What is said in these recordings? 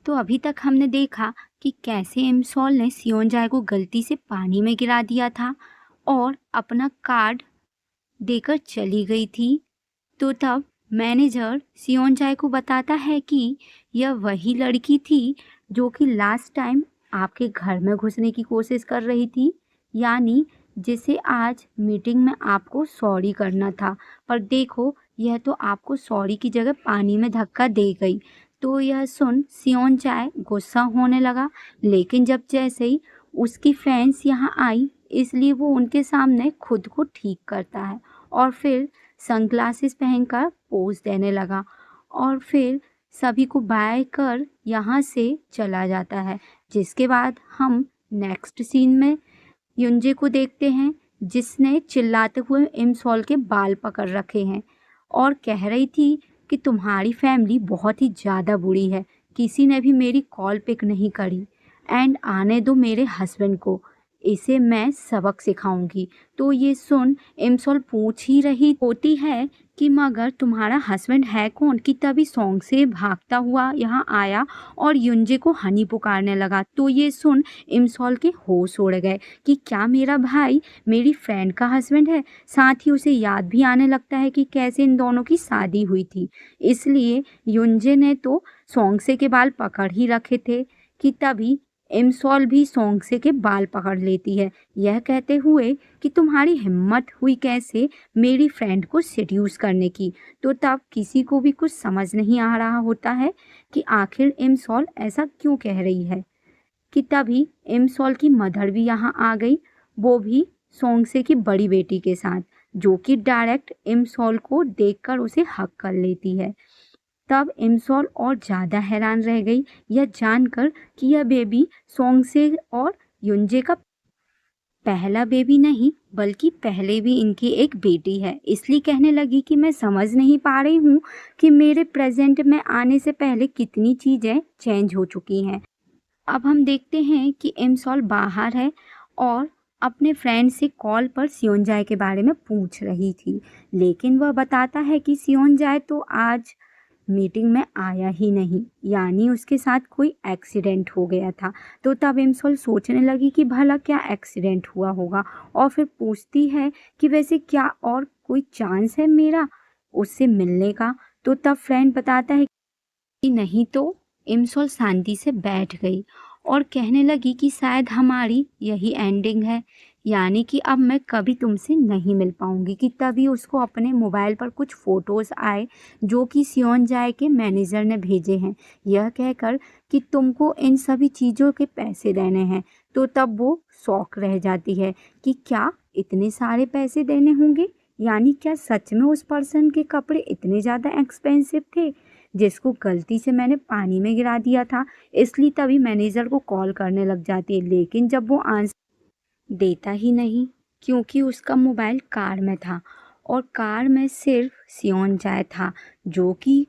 तो अभी तक हमने देखा कि कैसे इमसॉल ने सियोनजाए को गलती से पानी में गिरा दिया था और अपना कार्ड देकर चली गई थी। तो तब मैनेजर सियोनजाए को बताता है कि यह वही लड़की थी जो कि लास्ट टाइम आपके घर में घुसने की कोशिश कर रही थी, यानी जिसे आज मीटिंग में आपको सॉरी करना था, पर देखो यह तो आपको सॉरी की जगह पानी में धक्का दे गई। तो यह सुन सियोनजाए गुस्सा होने लगा, लेकिन जब जैसे ही उसकी फ्रेंड्स यहाँ आई, इसलिए वो उनके सामने खुद को ठीक करता है और फिर सनग्लासेस पहनकर पोज देने लगा और फिर सभी को बाय कर यहाँ से चला जाता है। जिसके बाद हम नेक्स्ट सीन में युंजे को देखते हैं, जिसने चिल्लाते हुए इमसॉल के बाल पकड़ रखे हैं और कह रही थी कि तुम्हारी फैमिली बहुत ही ज़्यादा बुरी है, किसी ने भी मेरी कॉल पिक नहीं करी एंड आने दो मेरे हस्बैंड को, इसे मैं सबक सिखाऊंगी। तो ये सुन इमसॉल पूछ ही रही होती है कि मगर तुम्हारा हस्बैंड है कौन, कि तभी सॉन्ग से भागता हुआ यहाँ आया और युंजे को हनी पुकारने लगा। तो ये सुन इमसॉल के होश उड़ गए कि क्या मेरा भाई मेरी फ्रेंड का हस्बैंड है। साथ ही उसे याद भी आने लगता है कि कैसे इन दोनों की शादी हुई थी। इसलिए युंजे ने तो सॉन्ग के बाल पकड़ ही रखे थे कि तभी इमसॉल भी सोंगसे के बाल पकड़ लेती है, यह कहते हुए कि तुम्हारी हिम्मत हुई कैसे मेरी फ्रेंड को सेड्यूस करने की। तो तब किसी को भी कुछ समझ नहीं आ रहा होता है कि आखिर इमसॉल ऐसा क्यों कह रही है। कि तभी इमसॉल की मदर भी यहाँ आ गई, वो भी सोंगसे की बड़ी बेटी के साथ, जो कि डायरेक्ट इमसॉल को देखकर उसे हक कर लेती है। तब इमसॉल और ज़्यादा हैरान रह गई यह जानकर कि यह बेबी सोंगसे और युंजे का पहला बेबी नहीं बल्कि पहले भी इनकी एक बेटी है। इसलिए कहने लगी कि मैं समझ नहीं पा रही हूँ कि मेरे प्रेजेंट में आने से पहले कितनी चीज़ें चेंज हो चुकी हैं। अब हम देखते हैं कि इमसॉल बाहर है और अपने फ्रेंड से कॉल पर सियोनजाए के बारे में पूछ रही थी, लेकिन वह बताता है कि सियोनजाए तो आज मीटिंग में आया ही नहीं, यानी उसके साथ कोई एक्सीडेंट हो गया था। तो तब इमसॉल सोचने लगी कि भला क्या एक्सीडेंट हुआ होगा और फिर पूछती है कि वैसे क्या और कोई चांस है मेरा उससे मिलने का। तो तब फ्रेंड बताता है कि नहीं। तो इमसॉल शांति से बैठ गई और कहने लगी कि शायद हमारी यही एंडिंग है, यानी कि अब मैं कभी तुमसे नहीं मिल पाऊंगी। कि तभी उसको अपने मोबाइल पर कुछ फ़ोटोज़ आए जो कि सियोनजाए के मैनेजर ने भेजे हैं, यह कहकर कि तुमको इन सभी चीज़ों के पैसे देने हैं। तो तब वो शॉक रह जाती है कि क्या इतने सारे पैसे देने होंगे, यानी क्या सच में उस पर्सन के कपड़े इतने ज़्यादा एक्सपेंसिव थे जिसको गलती से मैंने पानी में गिरा दिया था। इसलिए तभी मैनेजर को कॉल करने लग जाती है, लेकिन जब वो आंसर देता ही नहीं क्योंकि उसका मोबाइल कार में था और कार में सिर्फ सियोनजाए था, जो कि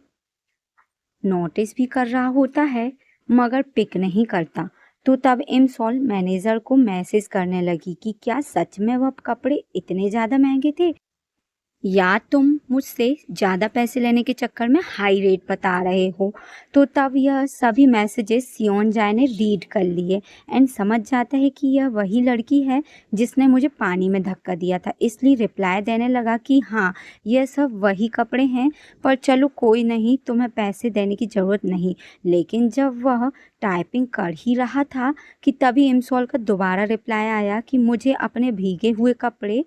नोटिस भी कर रहा होता है मगर पिक नहीं करता। तो तब इमसॉल मैनेजर को मैसेज करने लगी कि क्या सच में वह कपड़े इतने ज़्यादा महंगे थे या तुम मुझसे ज़्यादा पैसे लेने के चक्कर में हाई रेट बता रहे हो। तो तब यह सभी मैसेजेस सियोनजाए ने रीड कर लिए एंड समझ जाता है कि यह वही लड़की है जिसने मुझे पानी में धक्का दिया था। इसलिए रिप्लाई देने लगा कि हाँ यह सब वही कपड़े हैं, पर चलो कोई नहीं, तुम्हें पैसे देने की ज़रूरत नहीं। लेकिन जब वह टाइपिंग कर ही रहा था कि तभी इमसॉल का दोबारा रिप्लाई आया कि मुझे अपने भीगे हुए कपड़े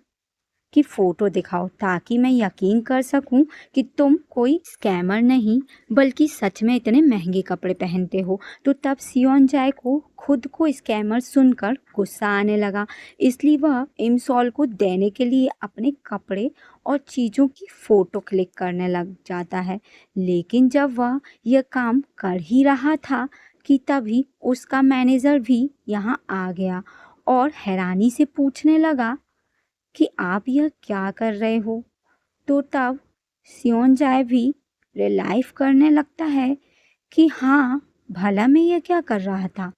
की फ़ोटो दिखाओ ताकि मैं यकीन कर सकूं कि तुम कोई स्कैमर नहीं बल्कि सच में इतने महंगे कपड़े पहनते हो। तो तब सियोनजाए को खुद को स्कैमर सुनकर गुस्सा आने लगा, इसलिए वह इमसॉल को देने के लिए अपने कपड़े और चीज़ों की फ़ोटो क्लिक करने लग जाता है। लेकिन जब वह यह काम कर ही रहा था कि तभी उसका मैनेजर भी यहाँ आ गया और हैरानी से पूछने लगा कि आप यह क्या कर रहे हो। तो तब सियोनजाए भी रियलाइज करने लगता है कि हाँ भला मैं यह क्या कर रहा था,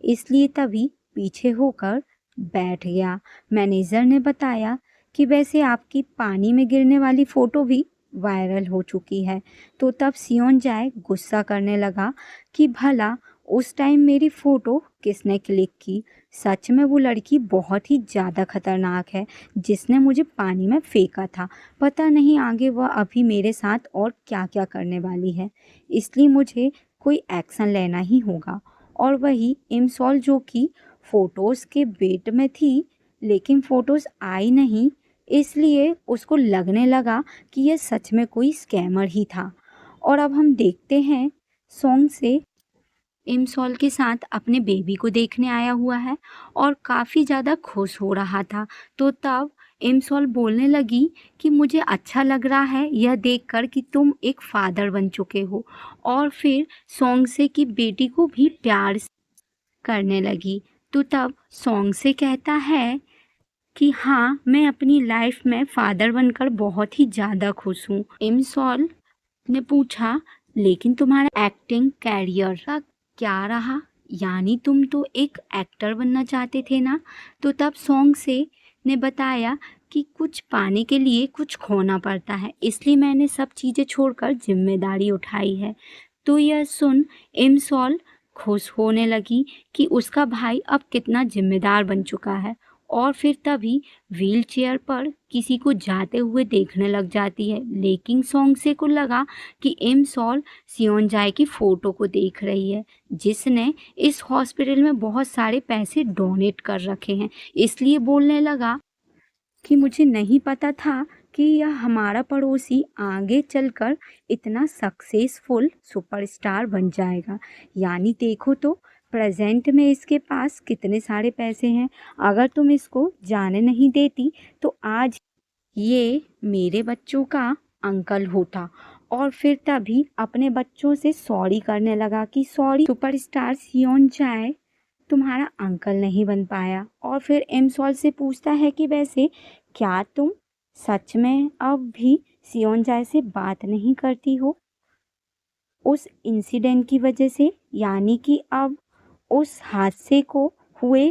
इसलिए तभी पीछे होकर बैठ गया। मैनेजर ने बताया कि वैसे आपकी पानी में गिरने वाली फ़ोटो भी वायरल हो चुकी है। तो तब सियोन जाए गुस्सा करने लगा कि भला उस टाइम मेरी फ़ोटो किसने क्लिक की। सच में वो लड़की बहुत ही ज़्यादा खतरनाक है जिसने मुझे पानी में फेंका था। पता नहीं आगे वह अभी मेरे साथ और क्या-क्या करने वाली है। इसलिए मुझे कोई एक्शन लेना ही होगा। और वही इमसॉल जो कि फ़ोटोज़ के वेट में थी, लेकिन फ़ोटोज़ आई नहीं, इसलिए उसको लगने लगा कि यह सच में कोई स्कैमर ही था। और अब हम देखते हैं सॉन्ग से इमसॉल के साथ अपने बेबी को देखने आया हुआ है और काफ़ी ज़्यादा खुश हो रहा था। तो तब इमसॉल बोलने लगी कि मुझे अच्छा लग रहा है यह देखकर कि तुम एक फादर बन चुके हो। और फिर सॉन्ग से कि बेटी को भी प्यार करने लगी। तो तब सॉन्ग से कहता है कि हाँ, मैं अपनी लाइफ में फादर बनकर बहुत ही ज़्यादा खुश हूँ। इमसॉल ने पूछा, लेकिन तुम्हारा एक्टिंग कैरियर का क्या रहा? यानी तुम तो एक एक्टर बनना चाहते थे ना? तो तब सॉन्ग से ने बताया कि कुछ पाने के लिए कुछ खोना पड़ता है, इसलिए मैंने सब चीज़ें छोड़कर जिम्मेदारी उठाई है। तो यह सुन इमसॉल खुश होने लगी कि उसका भाई अब कितना जिम्मेदार बन चुका है। और फिर तभी व्हीलचेयर पर किसी को जाते हुए देखने लग जाती है, लेकिन सॉन्गसे को लगा कि इमसॉल सियोनजाए की फ़ोटो को देख रही है जिसने इस हॉस्पिटल में बहुत सारे पैसे डोनेट कर रखे हैं। इसलिए बोलने लगा कि मुझे नहीं पता था कि यह हमारा पड़ोसी आगे चलकर इतना सक्सेसफुल सुपरस्टार बन जाएगा। यानी देखो तो प्रेजेंट में इसके पास कितने सारे पैसे हैं। अगर तुम इसको जाने नहीं देती तो आज ये मेरे बच्चों का अंकल होता। और फिर तभी अपने बच्चों से सॉरी करने लगा कि सॉरी सुपरस्टार सियोन जाए तुम्हारा अंकल नहीं बन पाया। और फिर इमसॉल से पूछता है कि वैसे क्या तुम सच में अब भी सियोन जाए से बात नहीं करती हो उस इंसिडेंट की वजह से? यानी कि अब उस हादसे को हुए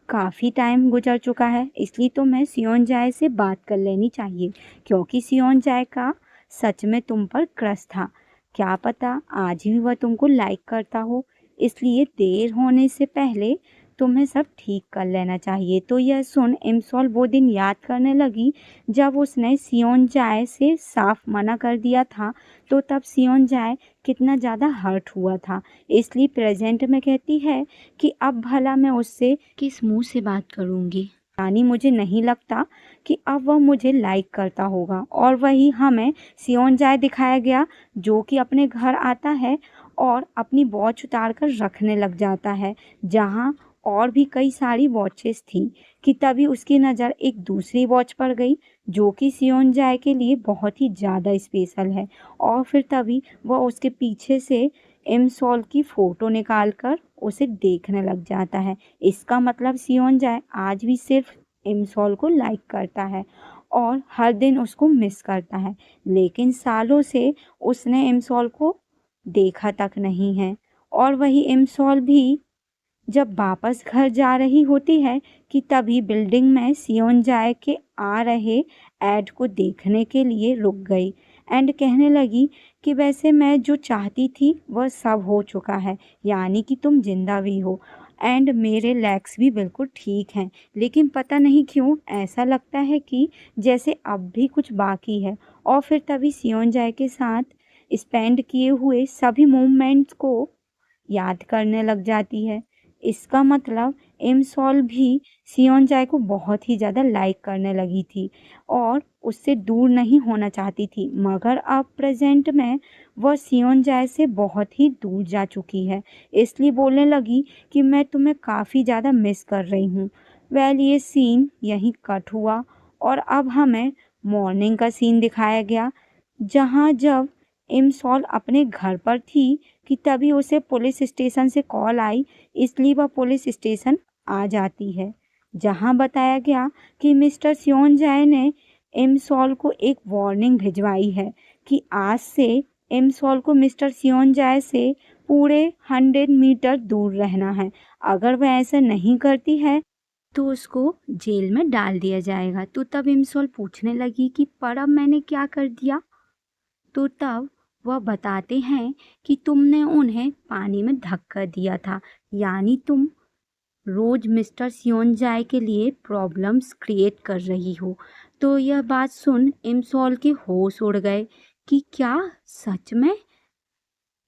काफ़ी टाइम गुजर चुका है, इसलिए तो मैं सियोन जाए से बात कर लेनी चाहिए क्योंकि सियोन जाए का सच में तुम पर क्रश था। क्या पता आज भी वह तुमको लाइक करता हो, इसलिए देर होने से पहले तुम्हें सब ठीक कर लेना चाहिए। तो यह सुन इमसॉल वो दिन याद करने लगी जब उसने सियोन जाए से साफ मना कर दिया था। तो तब सियोन जाए कितना ज़्यादा हर्ट हुआ था, इसलिए प्रेजेंट में कहती है कि अब भला मैं उससे किस मुंह से बात करूंगी। यानी मुझे नहीं लगता कि अब वह मुझे लाइक करता होगा। और वही हमें सियोन जाए दिखाया गया जो कि अपने घर आता है और अपनी वॉच उतार कर रखने लग जाता है जहाँ और भी कई सारी वॉचेस थी कि तभी उसकी नज़र एक दूसरी वॉच पर गई जो कि सियोन जाए के लिए बहुत ही ज़्यादा स्पेशल है। और फिर तभी वह उसके पीछे से इमसॉल की फ़ोटो निकाल कर उसे देखने लग जाता है। इसका मतलब सियोन जाए आज भी सिर्फ इमसॉल को लाइक करता है और हर दिन उसको मिस करता है, लेकिन सालों से उसने इमसॉल को देखा तक नहीं है। और वही इमसॉल भी जब वापस घर जा रही होती है कि तभी बिल्डिंग में सियोन जाए के आ रहे ऐड को देखने के लिए रुक गई एंड कहने लगी कि वैसे मैं जो चाहती थी वह सब हो चुका है, यानी कि तुम जिंदा भी हो एंड मेरे लेग्स भी बिल्कुल ठीक हैं, लेकिन पता नहीं क्यों ऐसा लगता है कि जैसे अब भी कुछ बाकी है। और फिर तभी सियोन जाए के साथ स्पेंड किए हुए सभी मोमेंट्स को याद करने लग जाती है। इसका मतलब इमसॉल भी सियोन जाए को बहुत ही ज़्यादा लाइक करने लगी थी और उससे दूर नहीं होना चाहती थी, मगर अब प्रेजेंट में वह सियोन जाए से बहुत ही दूर जा चुकी है। इसलिए बोलने लगी कि मैं तुम्हें काफ़ी ज़्यादा मिस कर रही हूँ। वेल ये सीन यहीं कट हुआ और अब हमें मॉर्निंग का सीन दिखाया गया जहाँ जब इमसॉल अपने घर पर थी कि तभी उसे पुलिस स्टेशन से कॉल आई, इसलिए वह पुलिस स्टेशन आ जाती है जहां बताया गया कि मिस्टर सियोन जाए ने इमसॉल को एक वार्निंग भिजवाई है कि आज से इमसॉल को मिस्टर सियोन जाए से पूरे 100 मीटर दूर रहना है। अगर वह ऐसा नहीं करती है तो उसको जेल में डाल दिया जाएगा। तो तब इमसॉल पूछने लगी कि पर अब मैंने क्या कर दिया? तो तब वह बताते हैं कि तुमने उन्हें पानी में धक्का दिया था, यानी तुम रोज मिस्टर सियोनजाए के लिए प्रॉब्लम्स क्रिएट कर रही हो। तो यह बात सुन इमसॉल के होश उड़ गए कि क्या सच में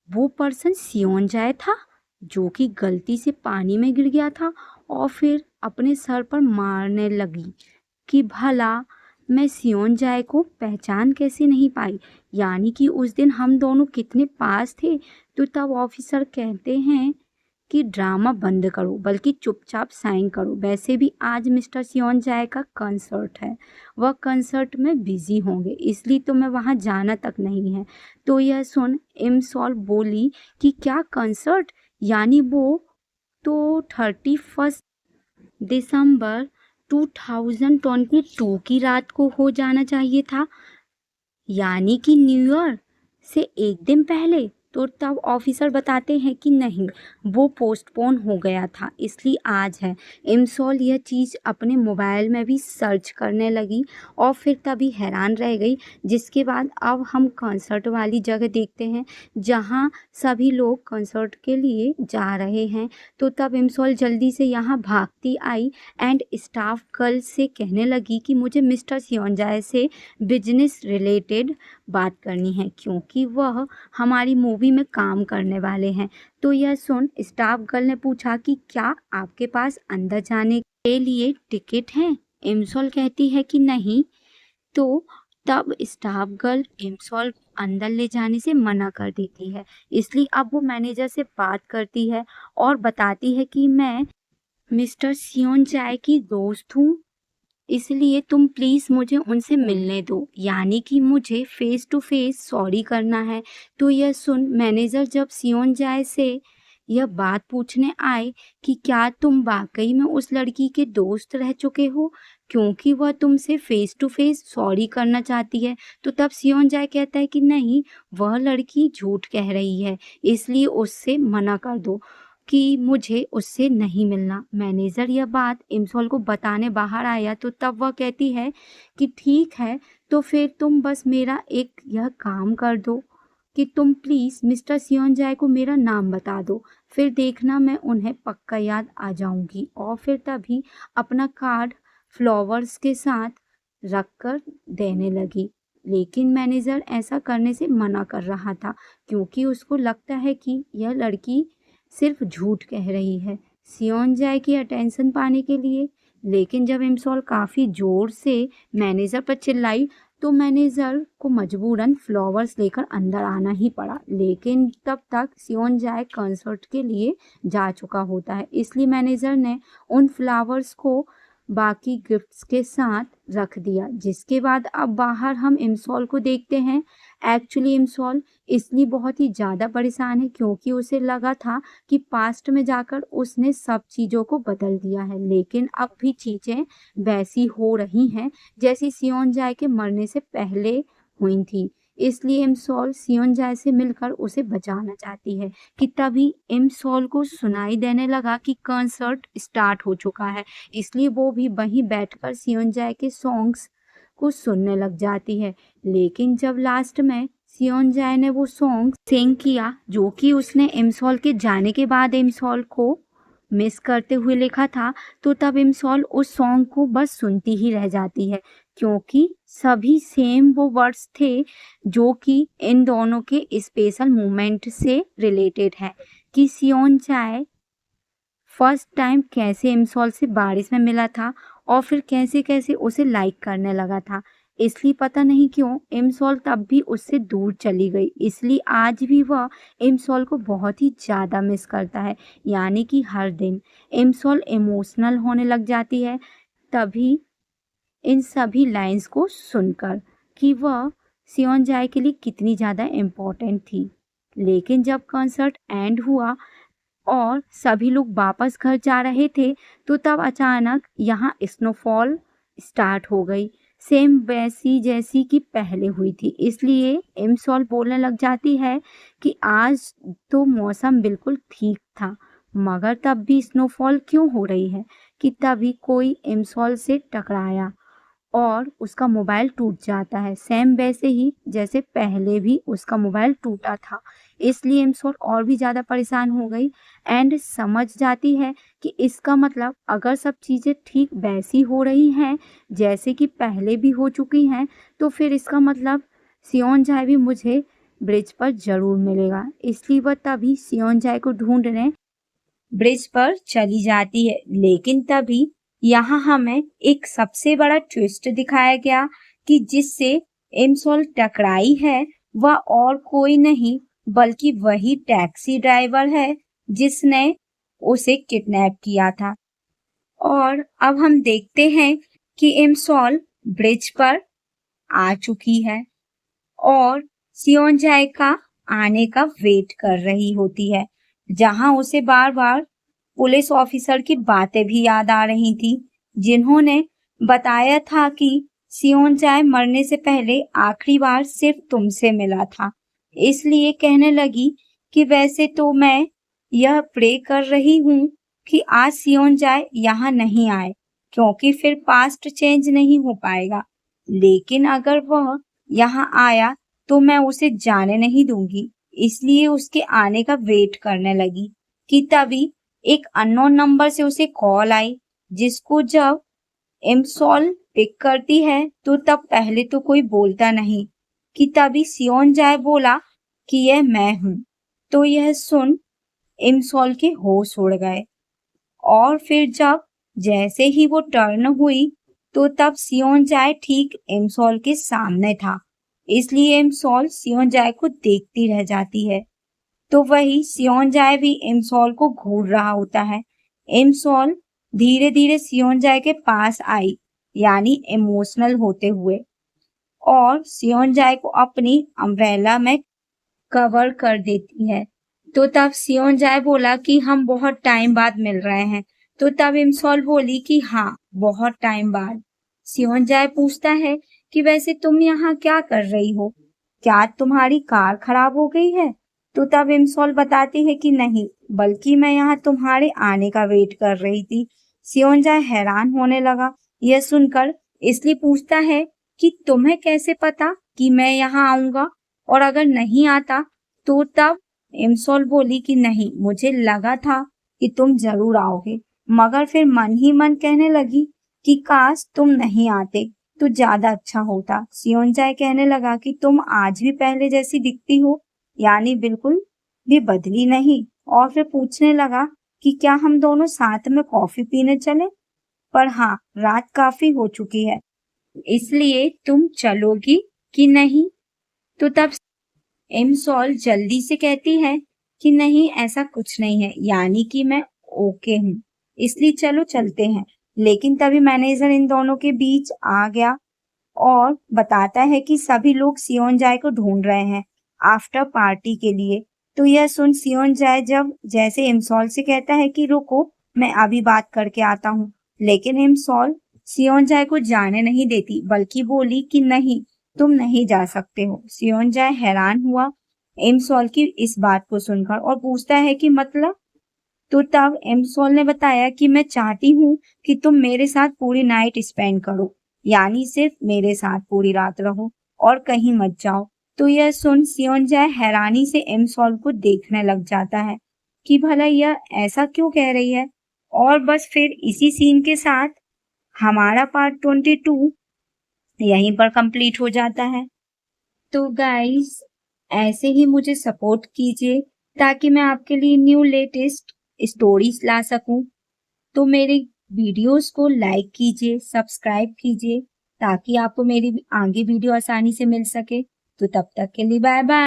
वो पर्सन सियोनजाए था जो कि गलती से पानी में गिर गया था। और फिर अपने सर पर मारने लगी कि भला मैं सियोनजाए को पहचान कैसे नहीं पाई, यानी कि उस दिन हम दोनों कितने पास थे। तो तब ऑफिसर कहते हैं कि ड्रामा बंद करो, बल्कि चुपचाप साइन करो। वैसे भी आज मिस्टर सियोनजाए का कंसर्ट है, वह कंसर्ट में बिजी होंगे, इसलिए तो मैं वहां जाना तक नहीं है। तो यह सुन इमसॉल बोली कि क्या कंसर्ट, यानी वो तो 31 दिसंबर 2022 की रात को हो जाना चाहिए था, यानी कि न्यू ईयर से एक दिन पहले। तो तब ऑफिसर बताते हैं कि नहीं, वो पोस्टपोन हो गया था, इसलिए आज है। इमसॉल यह चीज़ अपने मोबाइल में भी सर्च करने लगी और फिर तभी हैरान रह गई। जिसके बाद अब हम कंसर्ट वाली जगह देखते हैं जहाँ सभी लोग कंसर्ट के लिए जा रहे हैं। तो तब इमसॉल जल्दी से यहाँ भागती आई एंड स्टाफ गर्ल से कहने लगी कि मुझे मिस्टर सियोंजाए से बिजनेस रिलेटेड बात करनी है, क्योंकि वह हमारी मूवी में काम करने वाले हैं। तो यह सुन स्टाफ गर्ल ने पूछा कि क्या आपके पास अंदर जाने के लिए टिकट है। इमसॉल कहती है कि नहीं। तो तब स्टाफ गर्ल इमसॉल अंदर ले जाने से मना कर देती है, इसलिए अब वो मैनेजर से बात करती है और बताती है कि मैं मिस्टर सियोंजाए की दोस्त हूँ, इसलिए तुम प्लीज़ मुझे उनसे मिलने दो, यानी कि मुझे फेस टू फेस सॉरी करना है। तो यह सुन मैनेजर जब सियोंजाए से यह बात पूछने आए कि क्या तुम वाकई में उस लड़की के दोस्त रह चुके हो, क्योंकि वह तुमसे फेस टू फेस सॉरी करना चाहती है। तो तब सियोंजाए कहता है कि नहीं, वह लड़की झूठ कह रही है, इसलिए उससे मना कर दो कि मुझे उससे नहीं मिलना। मैनेजर यह बात इमसॉल को बताने बाहर आया तो तब वह कहती है कि ठीक है, तो फिर तुम बस मेरा एक यह काम कर दो कि तुम प्लीज़ मिस्टर सियोंजाए को मेरा नाम बता दो, फिर देखना मैं उन्हें पक्का याद आ जाऊंगी। और फिर तभी अपना कार्ड फ्लावर्स के साथ रख कर देने लगी। लेकिन मैनेजर ऐसा करने से मना कर रहा था, क्योंकि उसको लगता है कि यह लड़की सिर्फ झूठ कह रही है सियोंजाए की अटेंशन पाने के लिए। लेकिन जब इमसॉल काफ़ी ज़ोर से मैनेजर पर चिल्लाई तो मैनेजर को मजबूरन फ्लावर्स लेकर अंदर आना ही पड़ा। लेकिन तब तक सियोंजाए कंसर्ट के लिए जा चुका होता है, इसलिए मैनेजर ने उन फ्लावर्स को बाकी गिफ्ट्स के साथ रख दिया। जिसके बाद अब बाहर हम इमसॉल को देखते हैं। एक्चुअली इमसॉल इसलिए बहुत ही ज़्यादा परेशान है क्योंकि उसे लगा था कि पास्ट में जाकर उसने सब चीज़ों को बदल दिया है, लेकिन अब भी चीज़ें वैसी हो रही हैं जैसी सियोंजाए के मरने से पहले हुई थी। इसलिए इमसॉल सियोंजाए से मिलकर उसे बचाना चाहती है कि तभी इमसॉल को सुनाई देने लगा कि कंसर्ट स्टार्ट हो चुका है, इसलिए वो भी वहीं बैठकर सियोंजाए के सॉन्ग्स को सुनने लग जाती है। लेकिन जब लास्ट में सियोंजाए ने वो सॉन्ग सिंग किया जो कि उसने इमसॉल के जाने के बाद इमसॉल को मिस करते हुए लिखा था, तो तब इमसॉल उस सॉन्ग को बस सुनती ही रह जाती है, क्योंकि सभी सेम वो वर्ड्स थे जो कि इन दोनों के स्पेशल मोमेंट से रिलेटेड है कि सियोंजाए फर्स्ट टाइम कैसे इमसॉल से बारिश में मिला था और फिर कैसे कैसे उसे लाइक करने लगा था। इसलिए पता नहीं क्यों इमसॉल तब भी उससे दूर चली गई, इसलिए आज भी वह इमसॉल को बहुत ही ज़्यादा मिस करता है। यानी कि हर दिन इमसॉल इमोशनल होने लग जाती है तभी इन सभी लाइंस को सुनकर कि वह सियोंजाए के लिए कितनी ज़्यादा इम्पोर्टेंट थी। लेकिन जब कॉन्सर्ट एंड हुआ और सभी लोग वापस घर जा रहे थे तो तब अचानक यहाँ स्नोफॉल स्टार्ट हो गई, सेम वैसी जैसी कि पहले हुई थी। इसलिए इमसॉल बोलने लग जाती है कि आज तो मौसम बिल्कुल ठीक था, मगर तब भी स्नोफॉल क्यों हो रही है। कि तभी कोई इमसॉल से टकराया और उसका मोबाइल टूट जाता है, सेम वैसे ही जैसे पहले भी उसका मोबाइल टूटा था। इसलिए इमसोल और भी ज़्यादा परेशान हो गई एंड समझ जाती है कि इसका मतलब अगर सब चीज़ें ठीक वैसी हो रही हैं जैसे कि पहले भी हो चुकी हैं, तो फिर इसका मतलब सियोन-जाए भी मुझे ब्रिज पर ज़रूर मिलेगा। इसलिए वह तभी सियोन-जाए को ढूँढने ब्रिज पर चली जाती है। लेकिन तभी यहाँ हमें एक सबसे बड़ा ट्विस्ट दिखाया गया कि जिससे इमसोल टकराई है वह और कोई नहीं बल्कि वही टैक्सी ड्राइवर है जिसने उसे किडनैप किया था। और अब हम देखते हैं कि इमसोल ब्रिज पर आ चुकी है और सियोन-जाए का आने का वेट कर रही होती है, जहां उसे बार बार पुलिस ऑफिसर की बातें भी याद आ रही थी, जिन्होंने बताया था कि सियोन-जाए मरने से पहले आखिरी बार सिर्फ तुमसे मिला था। इसलिए कहने लगी कि वैसे तो मैं यह प्रे कर रही हूँ कि आज सियोन-जाए यहाँ नहीं आए, क्योंकि फिर पास्ट चेंज नहीं हो पाएगा। लेकिन अगर वह यहाँ आया तो मैं उसे जाने नहीं दूंगी। इसलिए उसके आने का वेट करने लगी कि तभी एक अननोन नंबर से उसे कॉल आई, जिसको जब इमसोल पिक करती है तो तब पहले तो कोई बोलता नहीं कि तभी सियोन-जाए बोला कि यह मैं हूँ। तो यह सुन इमसोल के होश उड़ गए और फिर जब जैसे ही वो टर्न हुई तो तब सियोन-जाए ठीक इमसोल के सामने था। इसलिए इमसोल सियोन-जाए को देखती रह जाती है। तो वही सियोन-जाए भी इमसोल को घूर रहा होता है। इमसोल धीरे धीरे सियोन-जाए के पास आई, यानी इमोशनल होते हुए, और सियोन-जाए को अपनी अम्ब्रेला में कवर कर देती है। तो तब सियोन-जाए बोला कि हम बहुत टाइम बाद मिल रहे हैं। तो तब इमसोल बोली कि हाँ, बहुत टाइम बाद। सियोन-जाए पूछता है कि वैसे तुम यहाँ क्या कर रही हो? क्या तुम्हारी कार खराब हो गई है? तो तब इमसोल बताती है कि नहीं, बल्कि मैं यहाँ तुम्हारे आने का वेट कर रही थी। सियोन-जाए हैरान होने लगा यह सुनकर, इसलिए पूछता है कि तुम्हें कैसे पता कि मैं यहाँ आऊंगा, और अगर नहीं आता तो तब इमसोल बोली कि नहीं, मुझे लगा था कि तुम जरूर आओगे, मगर फिर मन ही मन कहने लगी कि काश तुम नहीं आते तो ज्यादा अच्छा होता। सियोन-जाए कहने लगा कि तुम आज भी पहले जैसी दिखती हो, यानी बिल्कुल भी बदली नहीं। और फिर पूछने लगा कि क्या हम दोनों साथ में कॉफी पीने चले? पर हाँ, रात काफी हो चुकी है, इसलिए तुम चलोगी कि नहीं? तो तब इमसोल जल्दी से कहती है कि नहीं, ऐसा कुछ नहीं है, यानी कि मैं ओके हूँ, इसलिए चलो चलते हैं। लेकिन तभी मैनेजर इन दोनों के बीच आ गया और बताता है कि सभी लोग सियोन-जाए को ढूंढ रहे हैं आफ्टर पार्टी के लिए। तो यह सुन सियोन-जाए जब जैसे इमसोल से कहता है कि रुको, मैं अभी बात करके आता हूँ, लेकिन इमसोल सियोन-जाए को जाने नहीं देती, बल्कि बोली कि नहीं, तुम नहीं जा सकते हो। सियोन-जाए हैरान हुआ इमसोल की इस बात को सुनकर और पूछता है कि मतलब? तो तब इमसोल ने बताया कि मैं चाहती हूँ कि तुम मेरे साथ पूरी नाइट स्पेंड करो, यानी सिर्फ मेरे साथ पूरी रात रहो और कहीं मत जाओ। तो यह सुन सियोन-जाए हैरानी से इमसोल को देखने लग जाता है कि भला यह ऐसा क्यों कह रही है। और बस फिर इसी सीन के साथ हमारा पार्ट 22 यहीं पर कंप्लीट हो जाता है। तो गाइस, ऐसे ही मुझे सपोर्ट कीजिए ताकि मैं आपके लिए न्यू लेटेस्ट स्टोरीज ला सकूं। तो मेरे वीडियोस को लाइक कीजिए, सब्सक्राइब कीजिए, ताकि आपको मेरी आगे वीडियो आसानी से मिल सके। तो तब तक के लिए बाय बाय।